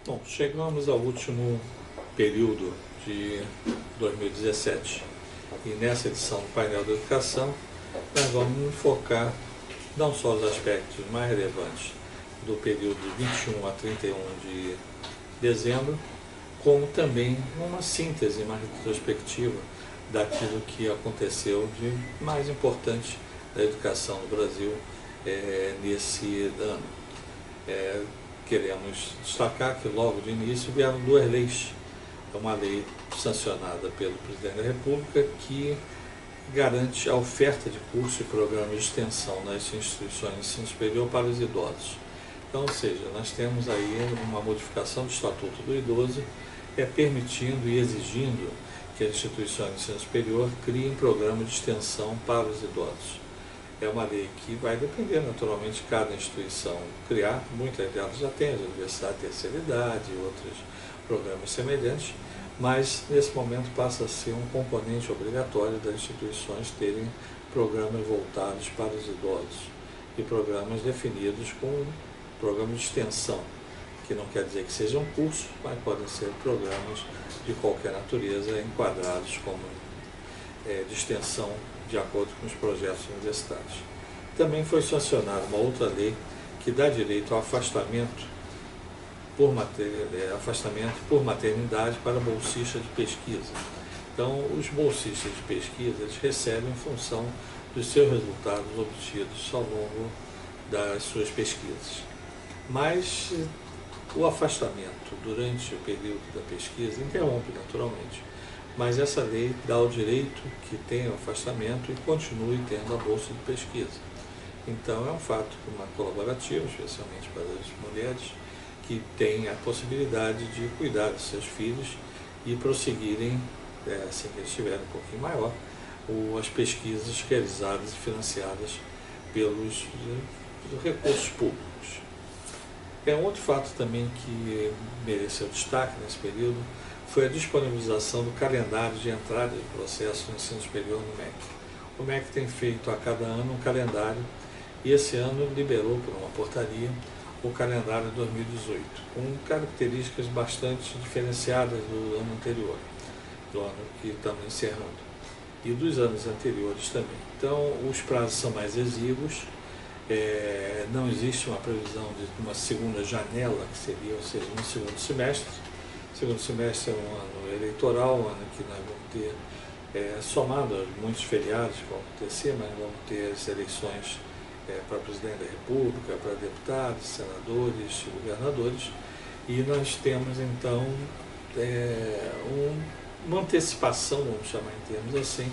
Bom, chegamos ao último período de 2017 e nessa edição do painel da educação nós vamos focar não só os aspectos mais relevantes do período de 21 a 31 de dezembro, como também uma síntese, uma retrospectiva daquilo que aconteceu de mais importante da educação no Brasil nesse ano. Queremos destacar que logo de início vieram duas leis. Uma lei sancionada pelo Presidente da República que garante a oferta de curso e programa de extensão nas instituições de ensino superior para os idosos. Então, ou seja, nós temos aí uma modificação do Estatuto do Idoso, permitindo e exigindo que as instituições de ensino superior criem programa de extensão para os idosos. É uma lei que vai depender naturalmente de cada instituição criar, muitas delas já têm, a Universidade de Terceira Idade e outros programas semelhantes, mas nesse momento passa a ser um componente obrigatório das instituições terem programas voltados para os idosos e programas definidos com programa de extensão, que não quer dizer que sejam cursos, mas podem ser programas de qualquer natureza enquadrados como de extensão de acordo com os projetos universitários. Também foi sancionada uma outra lei que dá direito ao afastamento por maternidade para bolsista de pesquisa. Então, os bolsistas de pesquisa eles recebem em função dos seus resultados obtidos ao longo das suas pesquisas. Mas o afastamento durante o período da pesquisa interrompe naturalmente. Mas essa lei dá o direito que tenha o afastamento e continue tendo a bolsa de pesquisa. Então é um fato colaborativo, especialmente para as mulheres, que têm a possibilidade de cuidar dos seus filhos e prosseguirem, assim que eles estiverem um pouquinho maior, as pesquisas realizadas e financiadas pelos recursos públicos. Outro fato também que mereceu destaque nesse período foi a disponibilização do calendário de entrada de processo no ensino superior no MEC. O MEC tem feito a cada ano um calendário e esse ano liberou por uma portaria o calendário de 2018, com características bastante diferenciadas do ano anterior, do ano que estamos encerrando, e dos anos anteriores também. Então, os prazos são mais exíguos, não existe uma previsão de uma segunda janela, que seria, ou seja, no segundo semestre. O segundo semestre é um ano eleitoral, um ano que nós vamos ter, somado a muitos feriados que vão acontecer, mas vamos ter as eleições para presidente da República, para deputados, senadores e governadores, e nós temos então uma antecipação, vamos chamar em termos assim,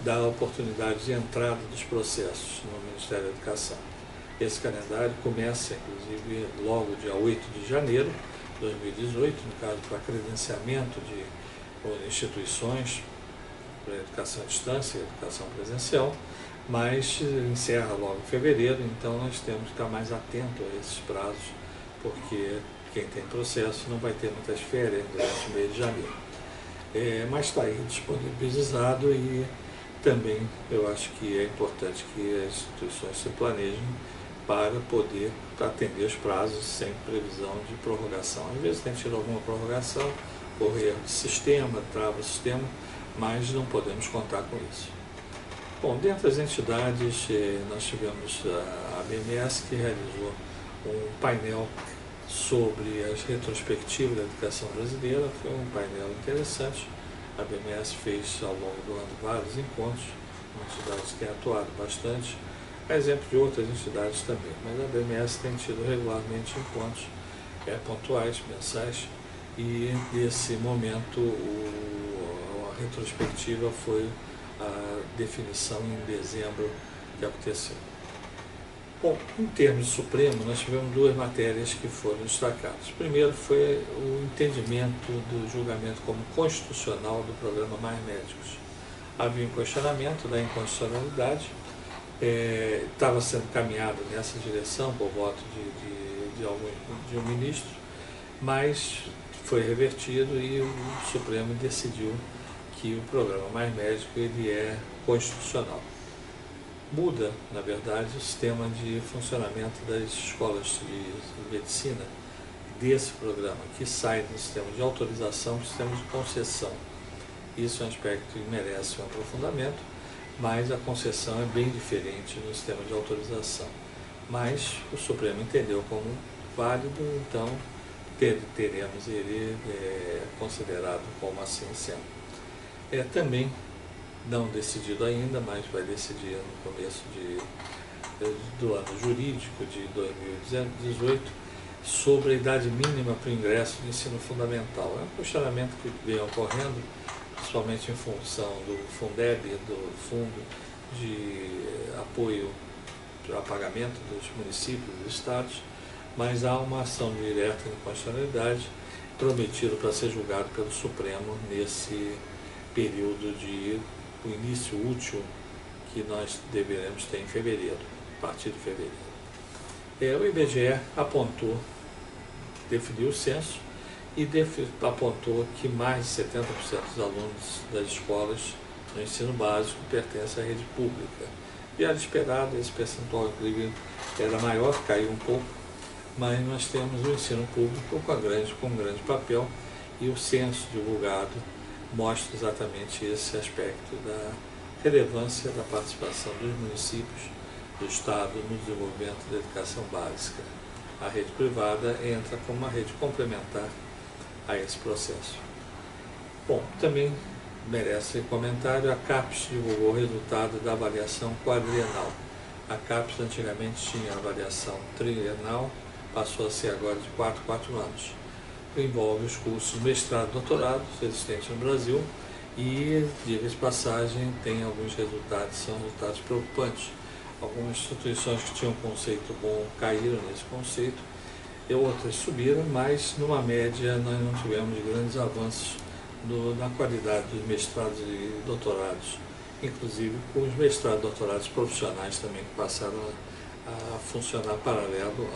da oportunidade de entrada dos processos no Ministério da Educação. Esse calendário começa, inclusive, logo dia 8 de janeiro de 2018, no caso para credenciamento de instituições para educação à distância e educação presencial, mas encerra logo em fevereiro, então nós temos que estar mais atento a esses prazos, porque quem tem processo não vai ter muitas férias durante o mês de janeiro. Mas está aí disponibilizado e também eu acho que é importante que as instituições se planejem para poder atender os prazos sem previsão de prorrogação. Às vezes tem tido alguma prorrogação por erro de sistema, trava o sistema, mas não podemos contar com isso. Bom, dentre as entidades, nós tivemos a BMS, que realizou um painel sobre as retrospectivas da educação brasileira. Foi um painel interessante. A BMS fez ao longo do ano vários encontros, entidades que têm atuado bastante, a exemplo de outras entidades também, mas a BMS tem tido regularmente encontros pontuais, mensais, e nesse momento a retrospectiva foi a definição em dezembro que aconteceu. Bom, em termos de Supremo, nós tivemos duas matérias que foram destacadas. Primeiro foi o entendimento do julgamento como constitucional do programa Mais Médicos. Havia um questionamento da inconstitucionalidade, estava sendo caminhado nessa direção por voto de um ministro, mas foi revertido e o Supremo decidiu que o programa Mais Médico ele é constitucional. Muda, na verdade, o sistema de funcionamento das escolas de medicina, desse programa, que sai do sistema de autorização para o sistema de concessão. Isso é um aspecto que merece um aprofundamento, mas a concessão é bem diferente no sistema de autorização. Mas o Supremo entendeu como válido, então teremos ele considerado como assim sendo. Também não decidido ainda, mas vai decidir no começo do ano jurídico de 2018, sobre a idade mínima para o ingresso do ensino fundamental. É um questionamento que vem ocorrendo, principalmente em função do Fundeb, do Fundo de Apoio a Pagamento dos Municípios e dos Estados, mas há uma ação direta de inconstitucionalidade prometida para ser julgado pelo Supremo nesse período de o início útil que nós deveremos ter em fevereiro, a partir de fevereiro. O IBGE definiu o censo e apontou que mais de 70% dos alunos das escolas no ensino básico pertencem à rede pública. E era esperado, esse percentual inclusive era maior, caiu um pouco, mas nós temos o ensino público com um grande papel, e o censo divulgado mostra exatamente esse aspecto da relevância da participação dos municípios, do Estado, no desenvolvimento da educação básica. A rede privada entra como uma rede complementar a esse processo. Bom, também merece comentário, a CAPES divulgou o resultado da avaliação quadrienal. A CAPES antigamente tinha avaliação trienal, passou a ser agora de 4 anos. Envolve os cursos mestrado e doutorado existentes no Brasil e, diga de passagem, tem alguns resultados, são resultados preocupantes. Algumas instituições que tinham um conceito bom caíram nesse conceito, e outras subiram, mas numa média nós não tivemos grandes avanços na qualidade dos mestrados e doutorados, inclusive com os mestrados e doutorados profissionais também, que passaram a funcionar paralelo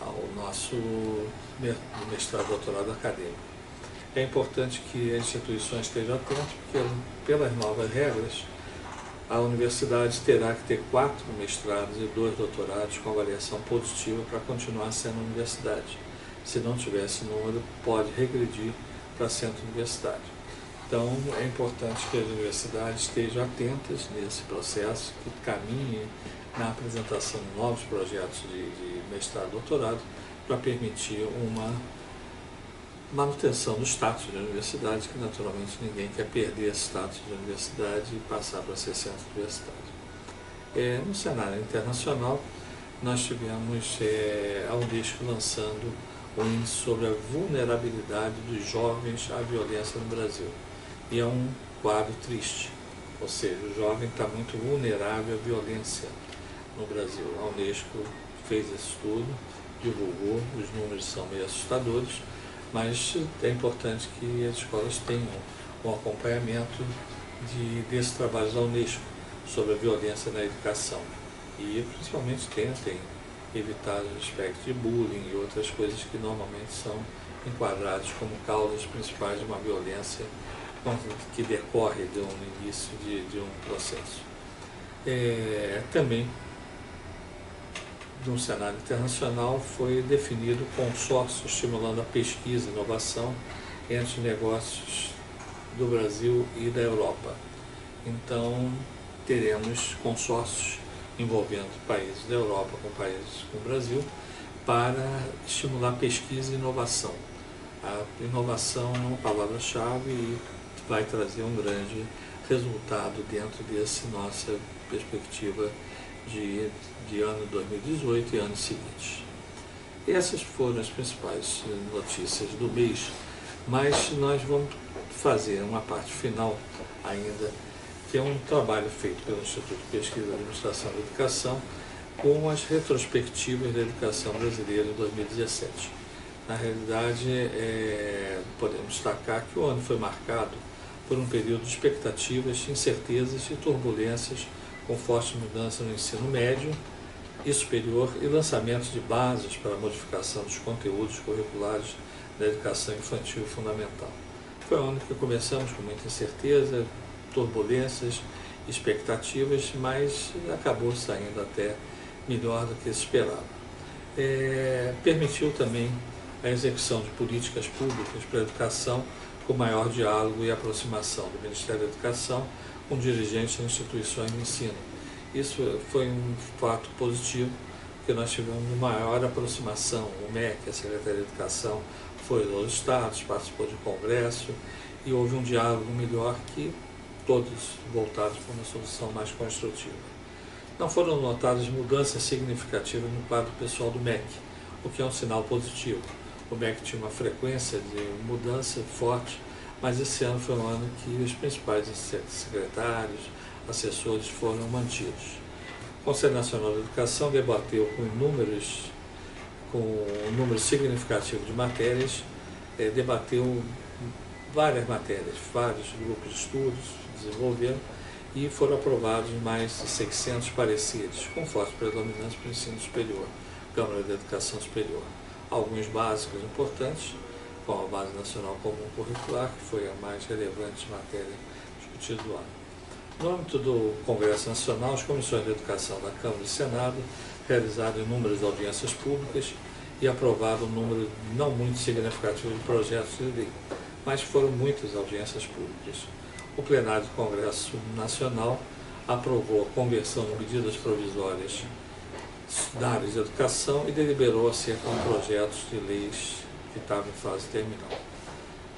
ao nosso mestrado e doutorado acadêmico. É importante que as instituições estejam atentas, porque pelas novas regras, a universidade terá que ter 4 mestrados e 2 doutorados com avaliação positiva para continuar sendo universidade. Se não tiver esse número, pode regredir para centro universitário. Então, é importante que as universidades estejam atentas nesse processo, que caminhem na apresentação de novos projetos de mestrado e doutorado, para permitir uma manutenção do status de universidade, que naturalmente ninguém quer perder esse status de universidade e passar para ser centro universitário. No cenário internacional, nós tivemos a Unesco lançando um índice sobre a vulnerabilidade dos jovens à violência no Brasil. E é um quadro triste, ou seja, o jovem está muito vulnerável à violência no Brasil. A Unesco fez esse estudo, divulgou, os números são meio assustadores, mas é importante que as escolas tenham um acompanhamento desse trabalho da Unesco sobre a violência na educação e principalmente tentem evitar os aspectos de bullying e outras coisas que normalmente são enquadrados como causas principais de uma violência que decorre de um início de um processo. Também, no cenário internacional, foi definido consórcio estimulando a pesquisa e inovação entre negócios do Brasil e da Europa. Então, teremos consórcios envolvendo países da Europa com países com o Brasil para estimular pesquisa e inovação. A inovação é uma palavra-chave e vai trazer um grande resultado dentro dessa nossa perspectiva de ano 2018 e anos seguintes. Essas foram as principais notícias do mês, mas nós vamos fazer uma parte final ainda, que é um trabalho feito pelo Instituto de Pesquisa da Administração da Educação com as retrospectivas da educação brasileira em 2017. Na realidade, podemos destacar que o ano foi marcado por um período de expectativas, incertezas e turbulências, com forte mudança no ensino médio e superior e lançamentos de bases para a modificação dos conteúdos curriculares da educação infantil e fundamental. Foi um ano que começamos com muita incerteza, turbulências, expectativas, mas acabou saindo até melhor do que se esperava. Permitiu também a execução de políticas públicas para a educação com maior diálogo e aproximação do Ministério da Educação com dirigentes de instituições de ensino. Isso foi um fato positivo, porque nós tivemos uma maior aproximação. O MEC, a Secretaria de Educação, foi aos estados, participou de congresso e houve um diálogo melhor que todos voltados para uma solução mais construtiva. Não foram notadas mudanças significativas no quadro pessoal do MEC, o que é um sinal positivo. O MEC tinha uma frequência de mudança forte, mas esse ano foi um ano que os principais secretários, assessores foram mantidos. O Conselho Nacional de Educação debateu com um número significativo de matérias, debateu várias matérias, vários grupos de estudos desenvolveram e foram aprovados mais de 600 pareceres, com forte predominância para o ensino superior, Câmara de Educação Superior. Alguns básicos importantes, como a Base Nacional Comum Curricular, que foi a mais relevante matéria discutida do ano. No âmbito do Congresso Nacional, as comissões de educação da Câmara e Senado realizaram inúmeras audiências públicas e aprovaram um número não muito significativo de projetos de lei, mas foram muitas audiências públicas. O plenário do Congresso Nacional aprovou a conversão de medidas provisórias da área de educação e deliberou acerca de projetos de leis que estavam em fase terminal.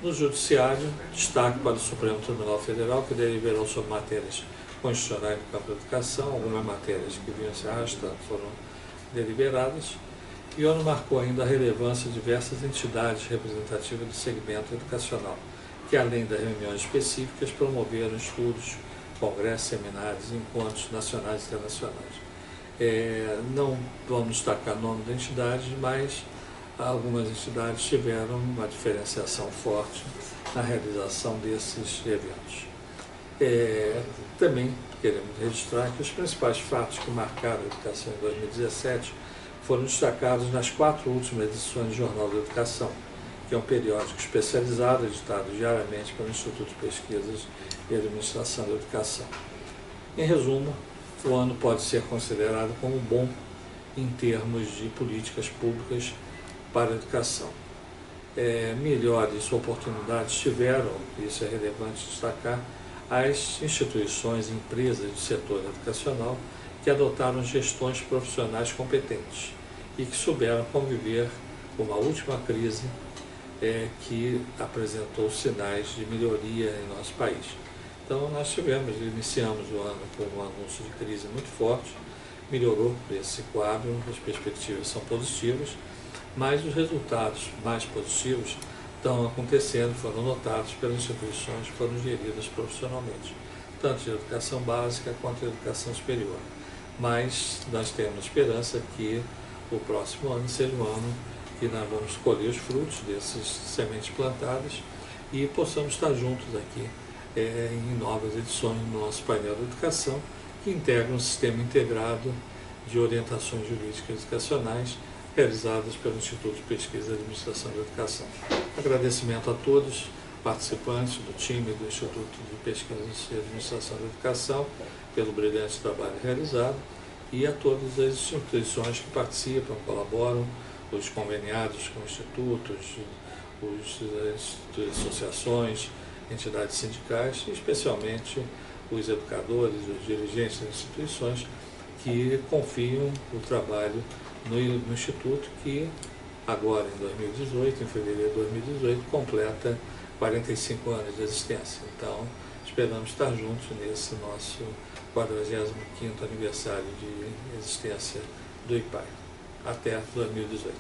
No Judiciário, destaque para o Supremo Tribunal Federal, que deliberou sobre matérias constitucionais no campo da educação. Algumas matérias que vinham se arrastando foram deliberadas. E o ano marcou ainda a relevância de diversas entidades representativas do segmento educacional, que além das reuniões específicas, promoveram estudos, congressos, seminários e encontros nacionais e internacionais. Não vamos destacar o nome da entidade, mas algumas entidades tiveram uma diferenciação forte na realização desses eventos. Também queremos registrar que os principais fatos que marcaram a educação em 2017 foram destacados nas 4 últimas edições do Jornal da Educação, que é um periódico especializado, editado diariamente pelo Instituto de Pesquisas e Administração da Educação. Em resumo, o ano pode ser considerado como bom em termos de políticas públicas para a educação. Melhores oportunidades tiveram, isso é relevante destacar, as instituições e empresas do setor educacional que adotaram gestões profissionais competentes e que souberam conviver com uma última crise que apresentou sinais de melhoria em nosso país. Então nós iniciamos o ano com um anúncio de crise muito forte, melhorou esse quadro, as perspectivas são positivas, mas os resultados mais positivos estão acontecendo, foram notados pelas instituições que foram geridas profissionalmente, tanto de educação básica quanto de educação superior. Mas nós temos esperança que o próximo ano seja um ano que nós vamos colher os frutos dessas sementes plantadas e possamos estar juntos aqui em novas edições do nosso painel de educação, que integra um sistema integrado de orientações jurídicas educacionais realizadas pelo Instituto de Pesquisa e Administração da Educação. Agradecimento a todos participantes do time do Instituto de Pesquisa e Administração da Educação pelo brilhante trabalho realizado e a todas as instituições que participam, colaboram, os conveniados com institutos, as associações, entidades sindicais e especialmente os educadores, os dirigentes das instituições que confiam o trabalho no Instituto, que agora em 2018, em fevereiro de 2018, completa 45 anos de existência. Então, esperamos estar juntos nesse nosso 45º aniversário de existência do IPAE. Até 2018.